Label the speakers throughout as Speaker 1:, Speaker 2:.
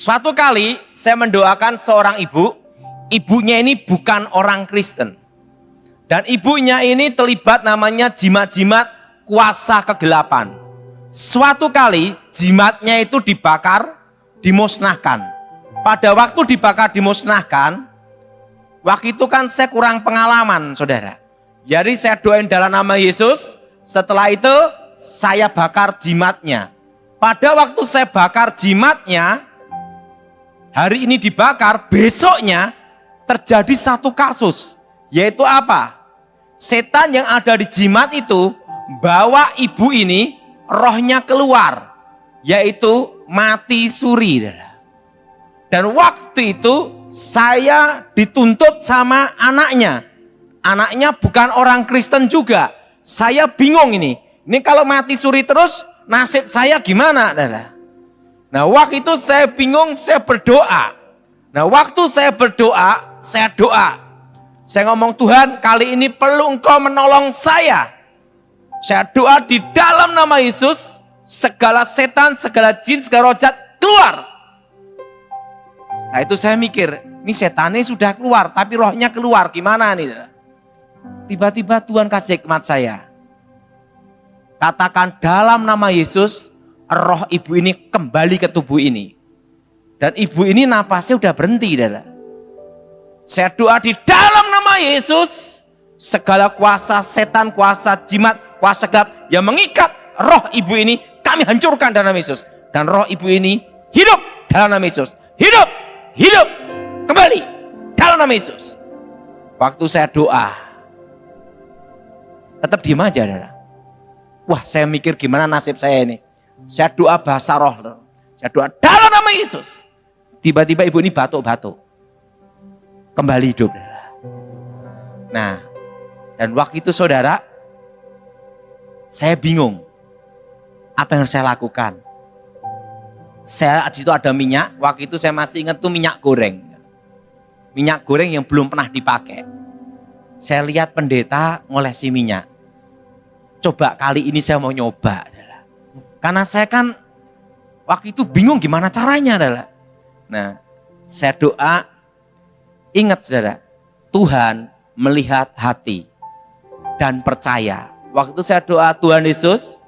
Speaker 1: Suatu kali saya mendoakan seorang ibu, ibunya ini bukan orang Kristen. Dan ibunya ini terlibat namanya jimat-jimat kuasa kegelapan. Suatu kali jimatnya itu dibakar, dimusnahkan. Pada waktu dibakar, dimusnahkan, waktu itu kan saya kurang pengalaman, saudara. Jadi saya doain dalam nama Yesus, setelah itu saya bakar jimatnya. Pada waktu saya bakar jimatnya, hari ini dibakar, besoknya terjadi satu kasus. Yaitu apa? Setan yang ada di jimat itu bawa ibu ini, rohnya keluar. Yaitu mati suri. Dan waktu itu saya dituntut sama anaknya. Anaknya bukan orang Kristen juga. Saya bingung ini. Ini kalau mati suri terus, nasib saya gimana? Nah waktu itu saya bingung, saya berdoa. Nah waktu saya berdoa, saya doa. Saya ngomong, Tuhan kali ini perlu Engkau menolong saya. Saya doa di dalam nama Yesus, segala setan, segala jin, segala roh jahat keluar. Setelah itu saya mikir, ini setannya sudah keluar, tapi rohnya keluar, gimana nih? Tiba-tiba Tuhan kasih hikmat saya. Katakan dalam nama Yesus, roh ibu ini kembali ke tubuh ini. Dan ibu ini napasnya udah berhenti. Saya doa di dalam nama Yesus, segala kuasa setan, kuasa jimat, kuasa gelap yang mengikat roh ibu ini, kami hancurkan dalam nama Yesus. Dan roh ibu ini hidup dalam nama Yesus. Hidup, hidup, kembali dalam nama Yesus. Waktu saya doa, tetap diam aja, saudara. Wah, saya mikir gimana nasib saya ini. Saya doa bahasa roh. Saya doa dalam nama Yesus. Tiba-tiba ibu ini batuk-batuk. Kembali hidup. Nah, dan waktu itu saudara, saya bingung. Apa yang harus saya lakukan? Saya di situ ada minyak. Waktu itu saya masih ingat tuh minyak goreng. Minyak goreng yang belum pernah dipakai. Saya lihat pendeta ngolesi minyak. Coba kali ini saya mau nyoba. Karena saya kan waktu itu bingung gimana caranya. Nah, saya doa, ingat saudara, Tuhan melihat hati dan percaya. Waktu itu saya doa, Tuhan Yesus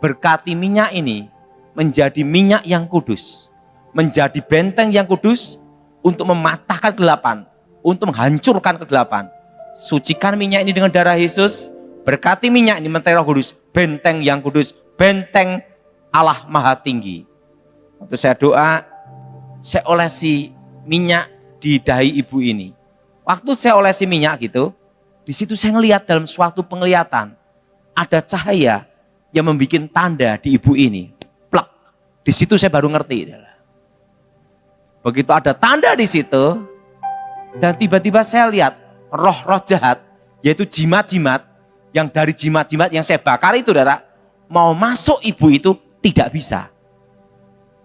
Speaker 1: berkati minyak ini menjadi minyak yang kudus. Menjadi benteng yang kudus untuk mematahkan kegelapan, untuk menghancurkan kegelapan. Sucikan minyak ini dengan darah Yesus. Berkati minyak ini menteri Roh Kudus, benteng yang kudus, benteng Allah Maha Tinggi. Waktu saya doa, saya olesi minyak di dahi ibu ini. Waktu saya olesi minyak gitu, di situ saya ngelihat dalam suatu penglihatan ada cahaya yang membuat tanda di ibu ini. Plak. Di situ saya baru ngerti. Begitu ada tanda di situ, dan tiba-tiba saya lihat roh-roh jahat, yaitu jimat-jimat, yang dari jimat-jimat yang saya bakar itu, saudara, mau masuk ibu itu tidak bisa.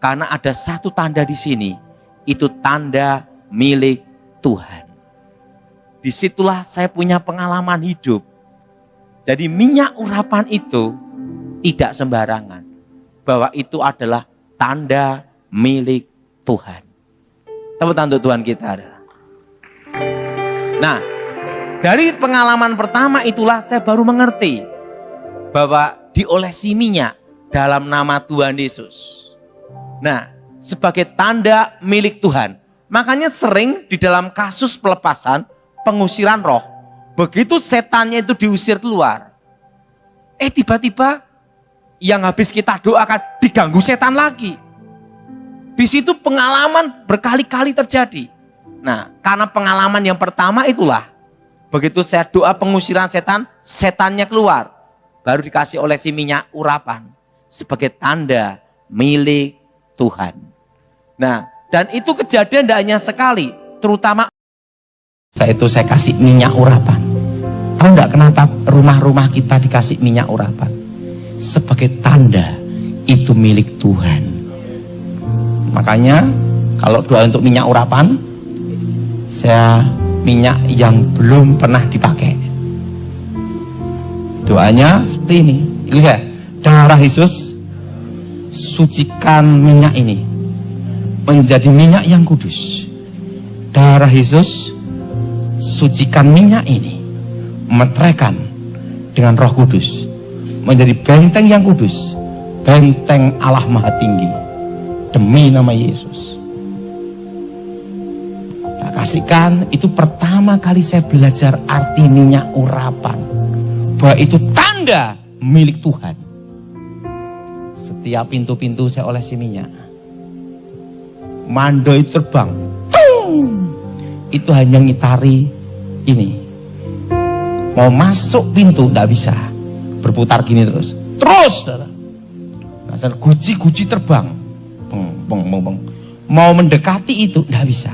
Speaker 1: Karena ada satu tanda di sini, itu tanda milik Tuhan. Disitulah saya punya pengalaman hidup. Jadi minyak urapan itu tidak sembarangan. Bahwa itu adalah tanda milik Tuhan. Tepuk tangan untuk Tuhan kita. Nah, dari pengalaman pertama itulah saya baru mengerti bahwa diolesi minyak dalam nama Tuhan Yesus. Nah, sebagai tanda milik Tuhan. Makanya sering di dalam kasus pelepasan, pengusiran roh, begitu setannya itu diusir keluar, tiba-tiba yang habis kita doakan diganggu setan lagi. Di situ pengalaman berkali-kali terjadi. Nah, karena pengalaman yang pertama itulah, begitu saya doa pengusiran setan, setannya keluar. Baru dikasih olesi minyak urapan. Sebagai tanda milik Tuhan. Nah, dan itu kejadian tidak hanya sekali. Terutama setelah itu saya kasih minyak urapan. Tahu nggak kenapa rumah-rumah kita dikasih minyak urapan? Sebagai tanda itu milik Tuhan. Makanya kalau doa untuk minyak urapan, saya minyak yang belum pernah dipakai. Doanya seperti ini. Itu saya, darah Yesus, sucikan minyak ini. menjadi minyak yang kudus. Darah Yesus sucikan minyak ini, meteraikan dengan Roh Kudus, menjadi benteng yang kudus, benteng Allah Maha Tinggi, demi nama Yesus. Tak kasihkan, itu pertama kali saya belajar arti minyak urapan, bahwa itu tanda milik Tuhan. Setiap pintu-pintu saya olesi minyak, mando itu terbang, itu hanya ngitari ini. Mau masuk pintu tidak bisa, berputar gini terus. Nah, guci-guci terbang, mau mendekati itu tidak bisa.